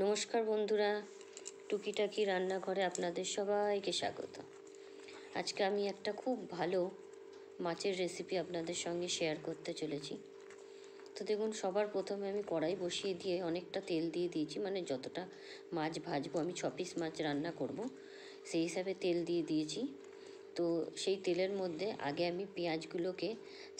নমস্কার বন্ধুরা, টুকিটাকি রান্নাঘরে আপনাদের সবাইকে স্বাগত। আজকে আমি একটা খুব ভালো মাছের রেসিপি আপনাদের সঙ্গে শেয়ার করতে চলেছি। তো দেখুন, সবার প্রথমে আমি কড়াই বসিয়ে দিয়ে অনেকটা তেল দিয়ে দিয়েছি, মানে যতটা মাছ ভাজবো, আমি 6 পিস মাছ রান্না করব সেই হিসাবে তেল দিয়ে দিয়েছি। তো সেই তেলের মধ্যে আগে আমি পেঁয়াজগুলোকে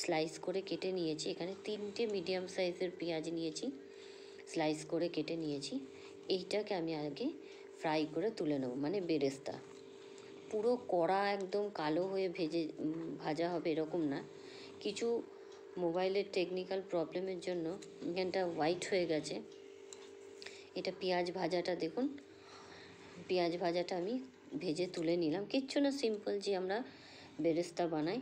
স্লাইস করে কেটে নিয়েছি। এখানে 3টে মিডিয়াম সাইজের পেঁয়াজ নিয়েছি, স্লাইস করে কেটে নিয়েছি। এইটাকে আমি আগে ফ্রাই করে তুলে নেব, মানে বেরেস্তা। পুরো কড়া একদম কালো হয়ে ভাজা হবে এরকম না। কিছু মোবাইলের টেকনিক্যাল প্রবলেমের জন্য এখানটা হোয়াইট হয়ে গেছে। এটা পেঁয়াজ ভাজাটা দেখুন, পেঁয়াজ ভাজাটা আমি ভেজে তুলে নিলাম। কিচ্ছু না, সিম্পল যে আমরা বেরেস্তা বানাই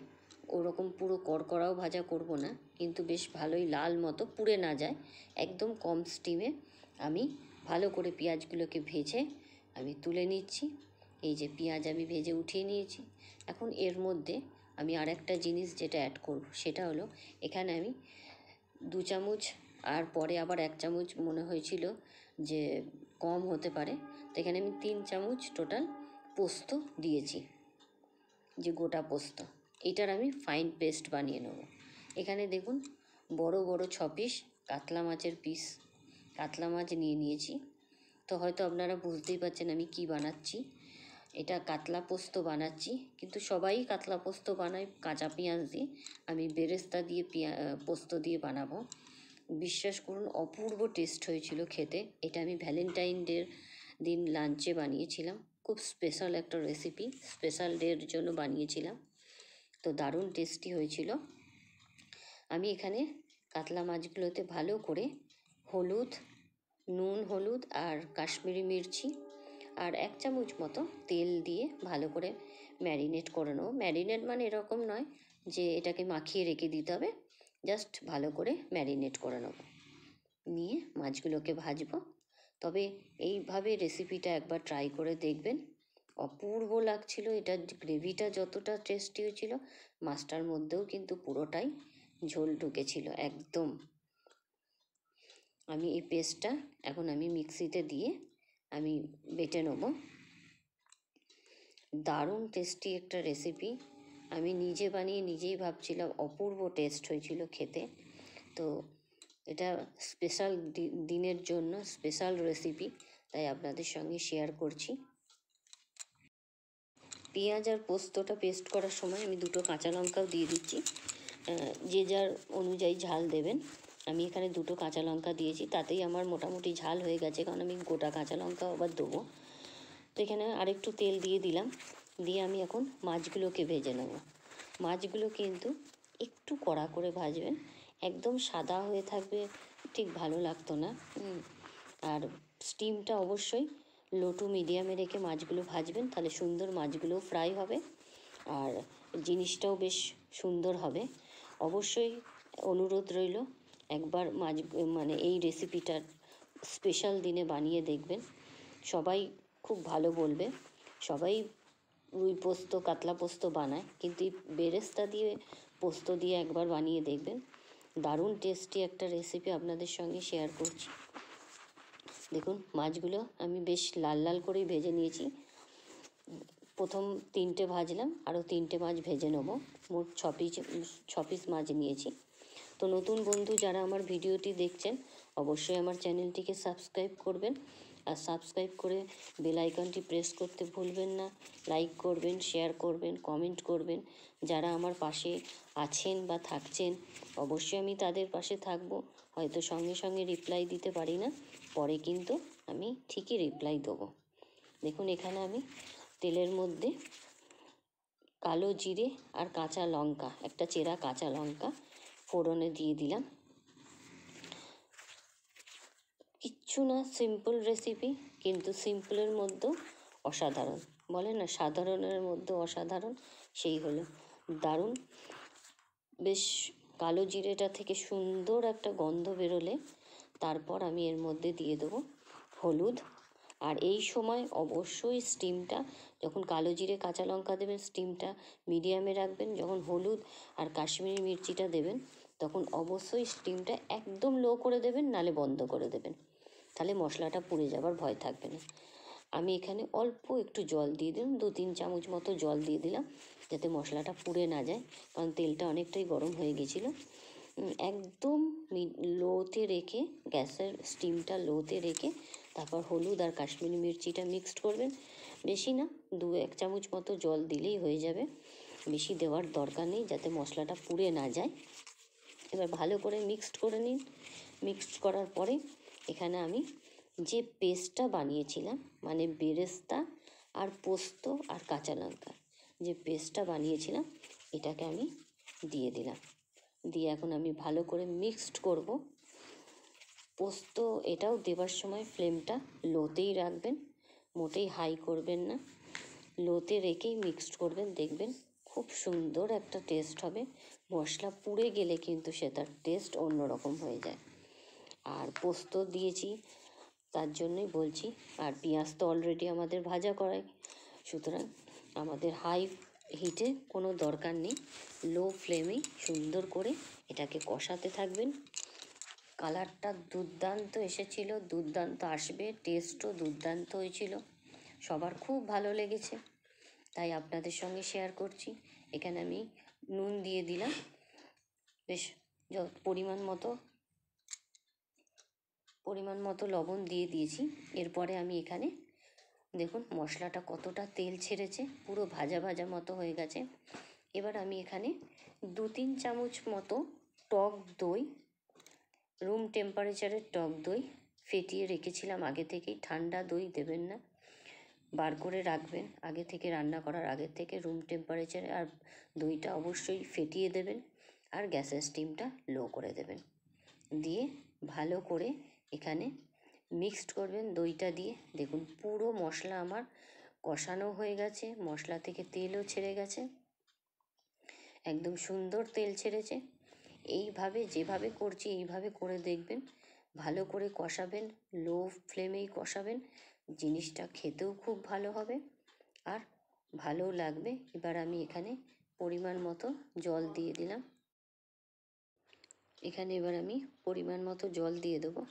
ওরকম পুরো কড়কড়াও ভাজা করব না, কিন্তু বেশ ভালোই লাল মতো পুড়ে না যায়, একদম কম স্টিমে আমি ভালো করে পেঁয়াজগুলোকে ভেজে আমি তুলে নিচ্ছি। এই যে পেঁয়াজ আমি ভেজে উঠিয়ে নিয়েছি। এখন এর মধ্যে আমি আর একটা জিনিস যেটা অ্যাড করব সেটা হলো, এখানে আমি 2 চামচ, আর পরে আবার 1 চামচ মনে হয়েছিল যে কম হতে পারে, তো এখানে আমি 3 চামচ টোটাল পোস্ত দিয়েছি, যে গোটা পোস্ত। এটার আমি ফাইন পেস্ট বানিয়ে নেব। এখানে দেখুন, বড় বড় 6 পিস কাতলা মাছের পিস কাতলা মাছ নিয়ে নিয়েছি। তো হয়তো আপনারা বুঝতেই পারছেন আমি কি বানাচ্ছি। এটা কাতলা পোস্ত বানাচ্ছি, কিন্তু সবাই কাতলা পোস্ত বানায় কাঁচা পেঁয়াজ দিয়ে। আমি বেরেস্তা দিয়ে পোস্ত দিয়ে বানাবো। বিশ্বাস করুন, অপূর্ব টেস্ট হয়েছিল খেতে। এটা আমি ভ্যালেন্টাইন ডের দিন লাঞ্চে বানিয়েছিলাম। খুব স্পেশাল একটা রেসিপি, স্পেশাল ডের জন্য বানিয়েছিলাম। তো দারুণ টেস্টি হয়েছিল। আমি এখানে কাতলা মাছগুলোতে ভালো করে হলুদ, নুন, হলুদ আর কাশ্মীরি মির্চি আর 1 চামচ মতো তেল দিয়ে ভালো করে ম্যারিনেট করে নেবো। ম্যারিনেট মানে এরকম নয় যে এটাকে মাখিয়ে রেখে দিতে হবে, জাস্ট ভালো করে ম্যারিনেট করে নেবো, নিয়ে মাছগুলোকে ভাজবো। তবে এইভাবে রেসিপিটা একবার ট্রাই করে দেখবেন, অপূর্ব লাগছিল। এটা গ্রেভিটা যতটা টেস্টি হয়েছিল, মাছটার মধ্যেও কিন্তু পুরোটাই ঝোল ঢুকেছিল একদম। আমি এই পেস্টটা এখন আমি মিক্সিতে দিয়ে আমি বেটে নেব। দারুণ টেস্টি একটা রেসিপি, আমি নিজে বানিয়ে নিজেই ভাবছিলাম অপূর্ব টেস্ট হয়েছিল খেতে। তো এটা স্পেশাল দিনের জন্য স্পেশাল রেসিপি, তাই আপনাদের সঙ্গে শেয়ার করছি। পেঁয়াজ আর পোস্তটা পেস্ট করার সময় আমি 2টো কাঁচা লঙ্কাও দিয়ে দিচ্ছি, যে যার অনুযায়ী ঝাল দেবেন। আমি এখানে 2টো কাঁচা লঙ্কা দিয়েছি, তাতেই আমার মোটামুটি ঝাল হয়ে গেছে, কারণ আমি গোটা কাঁচা লঙ্কাও আবার দেবো। তো এখানে আরেকটু তেল দিয়ে দিলাম, দিয়ে আমি এখন মাছগুলোকে ভেজে নেব। মাছগুলো কিন্তু একটু কড়া করে ভাজবেন, একদম সাদা হয়ে থাকবে ঠিক ভালো লাগতো না। আর স্টিমটা অবশ্যই লো টু মিডিয়ামে রেখে মাছগুলো ভাজবেন, তাহলে সুন্দর মাছগুলোও ফ্রাই হবে আর জিনিসটাও বেশ সুন্দর হবে। অবশ্যই অনুরোধ রইল, একবার মানে এই রেসিপিটার স্পেশাল দিনে বানিয়ে দেখবেন, সবাই খুব ভালো বলবে। সবাই রুই পোস্ত, কাতলা পোস্ত বানায়, কিন্তু এই বেরেস্তা দিয়ে পোস্ত দিয়ে একবার বানিয়ে দেখবেন। দারুণ টেস্টি একটা রেসিপি আপনাদের সঙ্গে শেয়ার করছি। দেখুন, মাছগুলো আমি বেশ লাল লাল করেই ভেজে নিয়েছি। প্রথম 3টে ভাজলাম, আরও 3টে মাছ ভেজে নেব। মোট 6 পিস মাছ নিয়েছি। তো নতুন বন্ধু যারা আমার ভিডিওটি দেখছেন, অবশ্যই আমার চ্যানেলটিকে সাবস্ক্রাইব করবেন, আর সাবস্ক্রাইব করে বেল আইকনটি প্রেস করতে ভুলবেন না। লাইক করবেন, শেয়ার করবেন, কমেন্ট করবেন। যারা আমার পাশে আছেন বা থাকছেন, অবশ্যই আমি তাদের পাশে থাকবো। হয়তো সঙ্গে সঙ্গে রিপ্লাই দিতে পারি না, পরে কিন্তু আমি ঠিকই রিপ্লাই দেবো। দেখুন, এখানে আমি তেলের মধ্যে কালো জিরে আর কাঁচা লঙ্কা, একটা চেরা কাঁচা লঙ্কা ফোড়নে দিয়ে দিলাম। কিচ্ছু না, সিম্পল রেসিপি, কিন্তু সিম্পলের মধ্যেও অসাধারণ। বলে না, সাধারণের মধ্যে অসাধারণ, সেই হলো দারুণ। বেশ কালো জিরেটা থেকে সুন্দর একটা গন্ধ বেরোলে তারপর আমি এর মধ্যে দিয়ে দেবো হলুদ। আর এই সময় অবশ্যই স্টিমটা, যখন কালো জিরে কাঁচা লঙ্কা দেবেন, স্টিমটা মিডিয়ামে রাখবেন। যখন হলুদ আর কাশ্মীরি মির্চিটা দেবেন, তখন অবশ্যই স্টিমটা একদম লো করে দেবেন, নালে বন্ধ করে দেবেন। তাহলে মশলাটা পুড়ে যাবার ভয় থাকবে না। আমি এখানে অল্প একটু জল দিয়ে দিলাম, 2-3 চামচ মতো জল দিয়ে দিলাম, যাতে মশলাটা পুড়ে না যায়, কারণ তেলটা অনেকটাই গরম হয়ে গেছিলো। একদম লোতে রেখে, গ্যাসের স্টিমটা লোতে রেখে তারপর হলুদ আর কাশ্মীরি মির্চিটা মিক্সড করবেন। বেশি না, 2-1 চামচ মতো জল দিলেই হয়ে যাবে, বেশি দেওয়ার দরকার নেই, যাতে মশলাটা পুড়ে না যায়। এবার ভালো করে মিক্সড করে নিন। মিক্সড করার পরে এখানে আমি যে পেস্টটা বানিয়েছিলাম, মানে বেরেস্তা আর পোস্ত আর কাঁচা লঙ্কা যে পেস্টটা বানিয়েছিলাম, এটাকে আমি দিয়ে দিলাম। দিয়ে এখন আমি ভালো করে মিক্সড করব। পোস্ত এটাও দেবার সময় ফ্লেমটা লোতেই রাখবেন, মোটেই হাই করবেন না, লোতে রেখেই মিক্সড করবেন। দেখবেন খুব সুন্দর একটা টেস্ট হবে। মশলা পুড়ে গেলে কিন্তু সেটার টেস্ট অন্যরকম হয়ে যায়। আর পোস্ত দিয়েছি তার জন্যই বলছি। আর পেঁয়াজ তো অলরেডি আমাদের ভাজা করাই, সুতরাং আমাদের হাই হিটে কোনো দরকার নেই, লো ফ্লেমেই সুন্দর করে এটাকে কষাতে থাকবেন। কালারটা দুর্দান্ত এসেছিলো, দুর্দান্ত আসবে, টেস্টও দুর্দান্ত হয়েছিল, সবার খুব ভালো লেগেছে, তাই আপনাদের সঙ্গে শেয়ার করছি। এখানে আমি নুন দিয়ে দিলাম, বেশ পরিমাণ মতো লবণ দিয়ে দিয়েছি। এরপরে আমি এখানে দেখুন মশলাটা কতটা তেল ছেড়েছে, পুরো ভাজা ভাজা মতো হয়ে গেছে। এবার আমি এখানে 2-3 চামচ মতো টক দই, রুম টেম্পারেচারের টক দই ফেটিয়ে রেখেছিলাম আগে থেকেই, ঠান্ডা দই দেবেন না, বার করে রাখবেন আগে থেকে, রান্না করার আগে থেকে রুম টেম্পারেচারে। আর দইটা অবশ্যই ফেটিয়ে দেবেন, আর গ্যাসের স্টিমটা লো করে দেবেন। দিয়ে ভালো করে এখানে মিক্সড করবেন দইটা দিয়ে। দেখুন পুরো মশলা আমার কষানো হয়ে গেছে, মশলা থেকে তেলও ছেড়ে গেছে, একদম সুন্দর তেল ছেড়েছে। এইভাবে যেভাবে করছি এইভাবে করে দেখবেন, ভালো করে কষাবেন, লো ফ্লেমেই কষাবেন, জিনিসটা খেতেও খুব ভালো হবে আর ভালোও লাগবে। এবার আমি এখানে পরিমাণ মতো জল দিয়ে দিলাম। এখানে এবার আমি পরিমাণ মতো জল দিয়ে দেবো।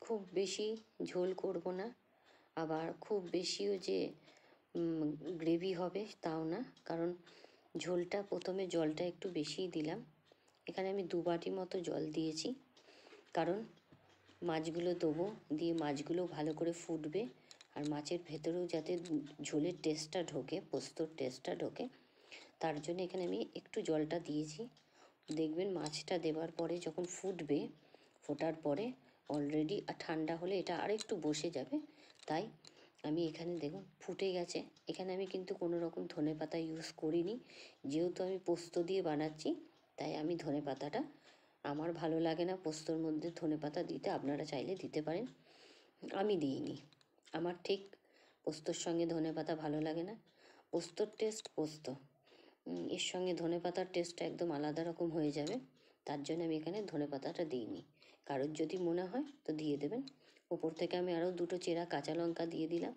খুব বেশি ঝোল করব না, আবার খুব বেশিও যে গ্রেভি হবে তাও না, কারণ ঝোলটা প্রথমে জলটা একটু বেশিই দিলাম। এখানে আমি 2 বাটি মতো জল দিয়েছি, কারণ মাছগুলো দেবো, দিয়ে মাছগুলো ভালো করে ফুটবে, আর মাছের ভেতরেও যাতে ঝোলের টেস্টটা ঢোকে, পোস্তর টেস্টটা ঢোকে, তার জন্য এখানে আমি একটু জলটা দিয়েছি। দেখবেন মাছটা দেওয়ার পরে যখন ফুটবে, ফোটার পরে অলরেডি ঠান্ডা হলে এটা আরেকটু বসে যাবে, তাই আমি এখানে দেখুন ফুটে গেছে। এখানে আমি কিন্তু কোনো রকম ধনেপাতা ইউজ করিনি, যেহেতু আমি পোস্ত দিয়ে বানাচ্ছি, তাই আমি ধনেপাতাটা, আমার ভালো লাগে না পোস্তর মধ্যে ধনেপাতা দিতে, আপনারা চাইলে দিতে পারেন, আমি দিইনি। আমার ঠিক পোস্তর সঙ্গে ধনেপাতা ভালো লাগে না, পোস্তর টেস্ট পোস্ত, এর সঙ্গে ধনেপাতার টেস্টটা একদম আলাদা রকম হয়ে যাবে, তার জন্য আমি এখানে ধনেপাতাটা দিইনি। কারোর যদি মনে হয় তো দিয়ে দেবেন। ওপর থেকে আমি আরও 2টো চেরা কাঁচা লঙ্কা দিয়ে দিলাম,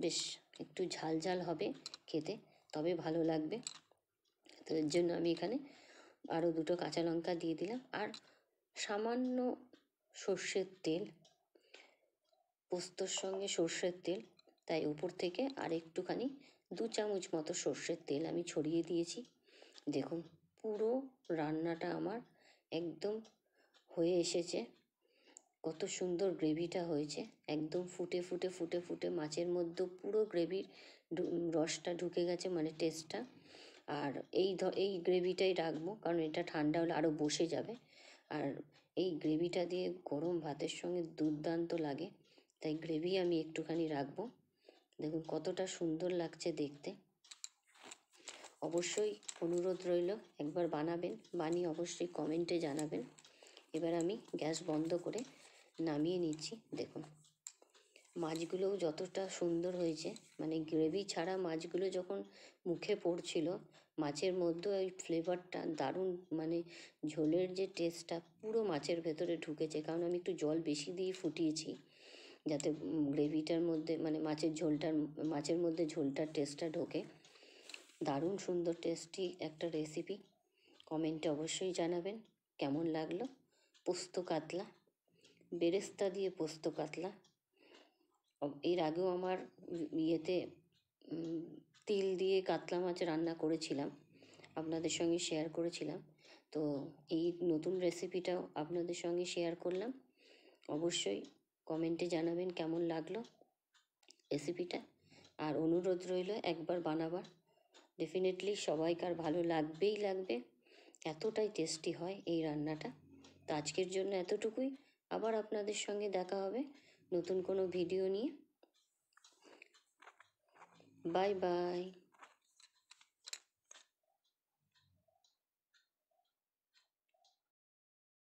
বেশ একটু ঝাল ঝাল হবে খেতে, তবে ভালো লাগবে, তো এর জন্য আমি এখানে আরও 2টো কাঁচা লঙ্কা দিয়ে দিলাম। আর সামান্য সর্ষের তেল, পোস্তর সঙ্গে সর্ষের তেল, তাই উপর থেকে আর একটুখানি 2 চামচ মতো সর্ষের তেল আমি ছড়িয়ে দিয়েছি। দেখুন পুরো রান্নাটা আমার একদম হয়ে এসেছে, কত সুন্দর গ্রেভিটা হয়েছে, একদম ফুটে ফুটে ফুটে ফুটে মাছের মধ্যে পুরো গ্রেভির রসটা ঢুকে গেছে, মানে টেস্টটা। আর এই গ্রেভিটাই রাখবো, কারণ এটা ঠান্ডা হলে আরও বসে যাবে, আর এই গ্রেভিটা দিয়ে গরম ভাতের সঙ্গে দুর্দান্ত লাগে, তাই গ্রেভি আমি একটুখানি রাখবো। দেখুন কতটা সুন্দর লাগছে দেখতে। অবশ্যই অনুরোধ রইল একবার বানাবেন, বানিয়ে অবশ্যই কমেন্টে জানাবেন। এবার আমি গ্যাস বন্ধ করে নামিয়ে নিচ্ছি। দেখুন মাছগুলোও যতটা সুন্দর হয়েছে, মানে গ্রেভি ছাড়া মাছগুলো যখন মুখে পড়ছিল, মাছের মধ্যে ওই ফ্লেভারটা দারুণ, মানে ঝোলের যে টেস্টটা পুরো মাছের ভেতরে ঢুকেছে, কারণ আমি একটু জল বেশি দিয়ে ফুটিয়েছি, যাতে গ্রেভিটার মধ্যে, মানে মাছের মধ্যে ঝোলটার টেস্টটা ঢোকে। দারুণ সুন্দর টেস্টি একটা রেসিপি। কমেন্টে অবশ্যই জানাবেন কেমন লাগলো পোস্ত কাতলা। বেরেস্তা দিয়ে পোস্ত কাতলা। এর আগেও আমার ইয়েতে তিল দিয়ে কাতলা মাছ রান্না করেছিলাম, আপনাদের সঙ্গে শেয়ার করেছিলাম। তো এই নতুন রেসিপিটাও আপনাদের সঙ্গে শেয়ার করলাম। অবশ্যই কমেন্টে জানাবেন কেমন লাগলো রেসিপিটা। আর অনুরোধ রইল একবার বানাবার, ডেফিনেটলি সবাইকার ভালো লাগবেই লাগবে, এতটাই টেস্টি হয় এই রান্নাটা। তো আজকের জন্য এতটুকুই। আবার আপনাদের সঙ্গে দেখা হবে নতুন কোনো ভিডিও নিয়ে। Bye bye.